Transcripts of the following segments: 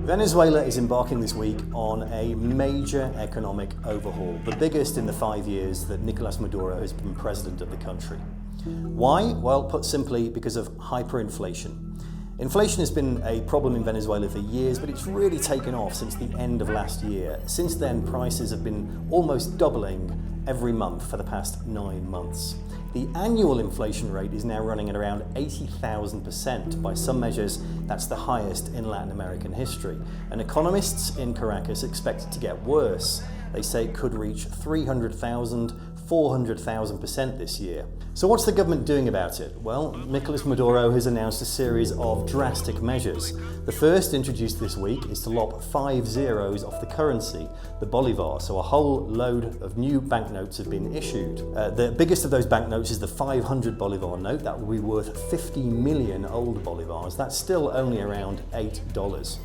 Venezuela is embarking this week on a major economic overhaul, the biggest in the 5 years that Nicolás Maduro has been president of the country. Why? Well, put simply, because of hyperinflation. Inflation has been a problem in Venezuela for years, but it's really taken off since the end of last year. Since then, prices have been almost doubling every month for the past 9 months. The annual inflation rate is now running at around 80,000%. By some measures, that's the highest in Latin American history. And economists in Caracas expect it to get worse. They say it could reach 300,000, 400,000% this year. So what's the government doing about it? Well, Nicolás Maduro has announced a series of drastic measures. The first, introduced this week, is to lop 5 zeros off the currency, the bolívar. So a whole load of new banknotes have been issued. The biggest of those banknotes is the 500 bolívar note. That will be worth 50 million old bolívars. That's still only around $8.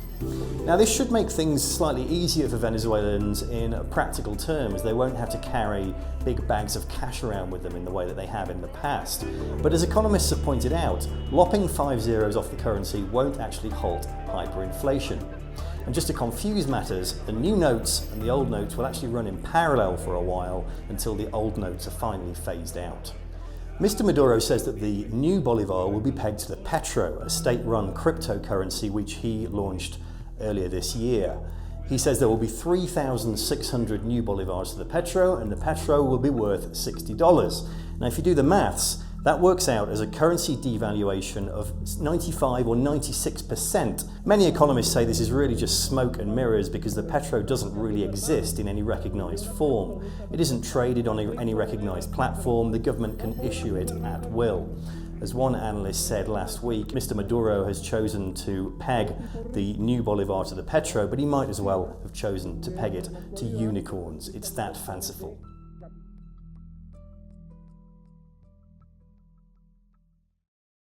Now, this should make things slightly easier for Venezuelans in practical terms. They won't have to carry big bags of cash around with them in the way that they have in the past. But as economists have pointed out, lopping 5 zeros off the currency won't actually halt hyperinflation. And just to confuse matters, the new notes and the old notes will actually run in parallel for a while until the old notes are finally phased out. Mr. Maduro says that the new bolívar will be pegged to the petro, a state-run cryptocurrency which he launched earlier this year. He says there will be 3,600 new bolívars to the petro, and the petro will be worth $60. Now, if you do the maths, that works out as a currency devaluation of 95 or 96%. Many economists say this is really just smoke and mirrors because the petro doesn't really exist in any recognised form. It isn't traded on any recognised platform. The government can issue it at will. As one analyst said last week, Mr. Maduro has chosen to peg the new bolívar to the petro, but he might as well have chosen to peg it to unicorns. It's that fanciful.